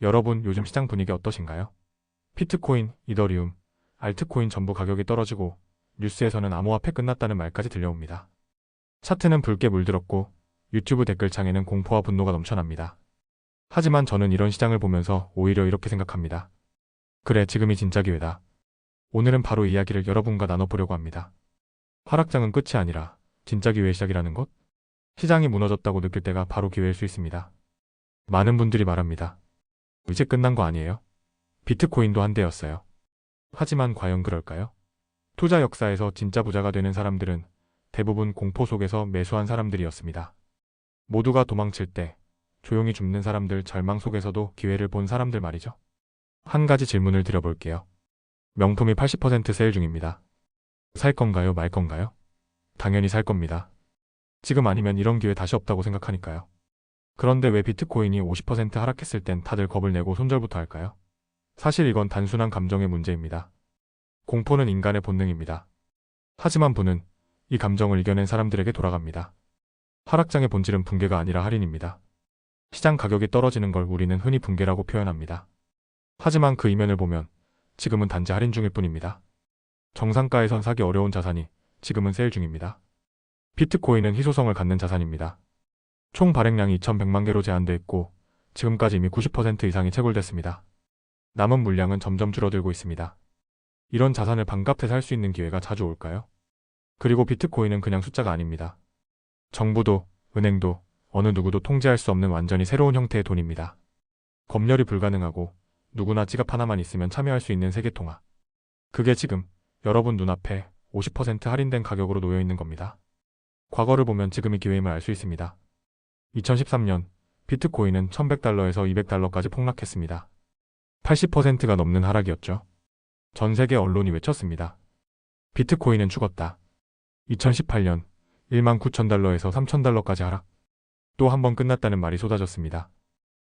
여러분, 요즘 시장 분위기 어떠신가요? 비트코인, 이더리움, 알트코인 전부 가격이 떨어지고 뉴스에서는 암호화폐 끝났다는 말까지 들려옵니다. 차트는 붉게 물들었고 유튜브 댓글창에는 공포와 분노가 넘쳐납니다. 하지만 저는 이런 시장을 보면서 오히려 이렇게 생각합니다. 그래, 지금이 진짜 기회다. 오늘은 바로 이 이야기를 여러분과 나눠보려고 합니다. 하락장은 끝이 아니라 진짜 기회의 시작이라는 것? 시장이 무너졌다고 느낄 때가 바로 기회일 수 있습니다. 많은 분들이 말합니다. 이제 끝난 거 아니에요? 비트코인도 한때였어요. 하지만 과연 그럴까요? 투자 역사에서 진짜 부자가 되는 사람들은 대부분 공포 속에서 매수한 사람들이었습니다. 모두가 도망칠 때 조용히 죽는 사람들, 절망 속에서도 기회를 본 사람들 말이죠. 한 가지 질문을 드려볼게요. 명품이 80% 세일 중입니다. 살 건가요, 말 건가요? 당연히 살 겁니다. 지금 아니면 이런 기회 다시 없다고 생각하니까요. 그런데 왜 비트코인이 50% 하락했을 땐 다들 겁을 내고 손절부터 할까요? 사실 이건 단순한 감정의 문제입니다. 공포는 인간의 본능입니다. 하지만 부는 이 감정을 이겨낸 사람들에게 돌아갑니다. 하락장의 본질은 붕괴가 아니라 할인입니다. 시장 가격이 떨어지는 걸 우리는 흔히 붕괴라고 표현합니다. 하지만 그 이면을 보면 지금은 단지 할인 중일 뿐입니다. 정상가에선 사기 어려운 자산이 지금은 세일 중입니다. 비트코인은 희소성을 갖는 자산입니다. 총 발행량이 2100만 개로 제한돼 있고 지금까지 이미 90% 이상이 채굴됐습니다. 남은 물량은 점점 줄어들고 있습니다. 이런 자산을 반값에 살 수 있는 기회가 자주 올까요? 그리고 비트코인은 그냥 숫자가 아닙니다. 정부도, 은행도, 어느 누구도 통제할 수 없는 완전히 새로운 형태의 돈입니다. 검열이 불가능하고 누구나 지갑 하나만 있으면 참여할 수 있는 세계통화. 그게 지금 여러분 눈앞에 50% 할인된 가격으로 놓여 있는 겁니다. 과거를 보면 지금이 기회임을 알 수 있습니다. 2013년 비트코인은 1100달러에서 200달러까지 폭락했습니다. 80%가 넘는 하락이었죠. 전 세계 언론이 외쳤습니다. 비트코인은 죽었다. 2018년 19,000달러에서 3,000달러까지 하락. 또 한 번 끝났다는 말이 쏟아졌습니다.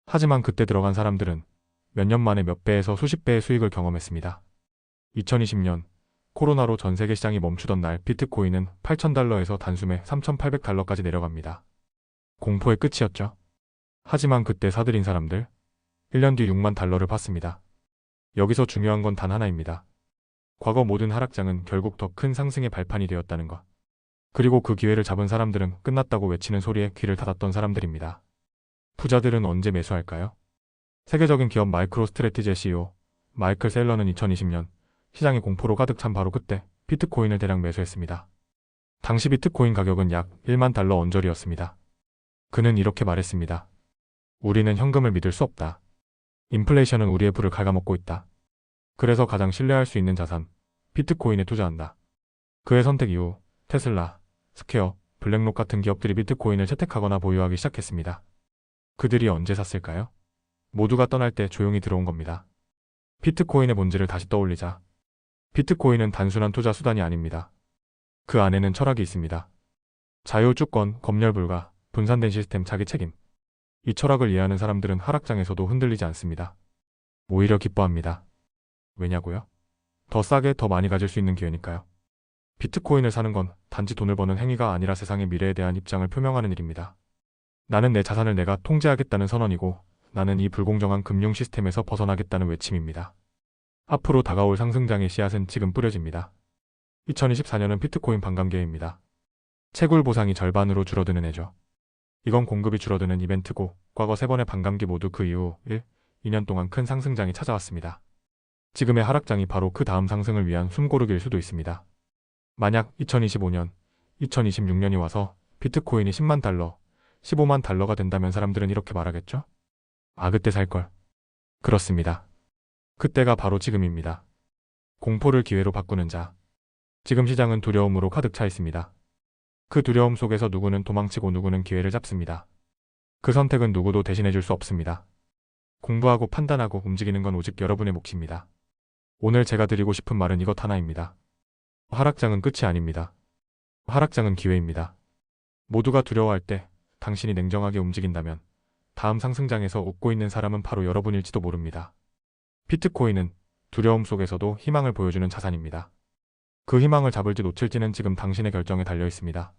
하지만 그때 들어간 사람들은 몇 년 만에 몇 배에서 수십 배의 수익을 경험했습니다. 2020년 코로나로 전 세계 시장이 멈추던 날 비트코인은 8,000달러에서 단숨에 3,800달러까지 내려갑니다. 공포의 끝이었죠. 하지만 그때 사들인 사람들 1년 뒤 6만 달러를 팠습니다. 여기서 중요한 건 단 하나입니다. 과거 모든 하락장은 결국 더 큰 상승의 발판이 되었다는 것. 그리고 그 기회를 잡은 사람들은 끝났다고 외치는 소리에 귀를 닫았던 사람들입니다. 부자들은 언제 매수할까요? 세계적인 기업 마이크로 스트래티지의 CEO 마이클 셀러는 2020년 시장이 공포로 가득 찬 바로 그때 비트코인을 대량 매수했습니다. 당시 비트코인 가격은 약 1만 달러 언저리였습니다. 그는 이렇게 말했습니다. 우리는 현금을 믿을 수 없다. 인플레이션은 우리의 부를 갉아먹고 있다. 그래서 가장 신뢰할 수 있는 자산, 비트코인에 투자한다. 그의 선택 이후 테슬라, 스퀘어, 블랙록 같은 기업들이 비트코인을 채택하거나 보유하기 시작했습니다. 그들이 언제 샀을까요? 모두가 떠날 때 조용히 들어온 겁니다. 비트코인의 본질을 다시 떠올리자. 비트코인은 단순한 투자 수단이 아닙니다. 그 안에는 철학이 있습니다. 자유, 주권, 검열 불가, 분산된 시스템, 자기 책임. 이 철학을 이해하는 사람들은 하락장에서도 흔들리지 않습니다. 오히려 기뻐합니다. 왜냐고요? 더 싸게 더 많이 가질 수 있는 기회니까요. 비트코인을 사는 건 단지 돈을 버는 행위가 아니라 세상의 미래에 대한 입장을 표명하는 일입니다. 나는 내 자산을 내가 통제하겠다는 선언이고 나는 이 불공정한 금융 시스템에서 벗어나겠다는 외침입니다. 앞으로 다가올 상승장의 씨앗은 지금 뿌려집니다. 2024년은 비트코인 반감기입니다. 채굴 보상이 절반으로 줄어드는 해죠. 이건 공급이 줄어드는 이벤트고 과거 3번의 반감기 모두 그 이후 2년 동안 큰 상승장이 찾아왔습니다. 지금의 하락장이 바로 그 다음 상승을 위한 숨고르기일 수도 있습니다. 만약 2025년, 2026년이 와서 비트코인이 10만 달러, 15만 달러가 된다면 사람들은 이렇게 말하겠죠? 아, 그때 살걸. 그렇습니다. 그때가 바로 지금입니다. 공포를 기회로 바꾸는 자. 지금 시장은 두려움으로 가득 차 있습니다. 그 두려움 속에서 누구는 도망치고 누구는 기회를 잡습니다. 그 선택은 누구도 대신해줄 수 없습니다. 공부하고 판단하고 움직이는 건 오직 여러분의 몫입니다. 오늘 제가 드리고 싶은 말은 이것 하나입니다. 하락장은 끝이 아닙니다. 하락장은 기회입니다. 모두가 두려워할 때 당신이 냉정하게 움직인다면 다음 상승장에서 웃고 있는 사람은 바로 여러분일지도 모릅니다. 비트코인은 두려움 속에서도 희망을 보여주는 자산입니다. 그 희망을 잡을지 놓칠지는 지금 당신의 결정에 달려 있습니다.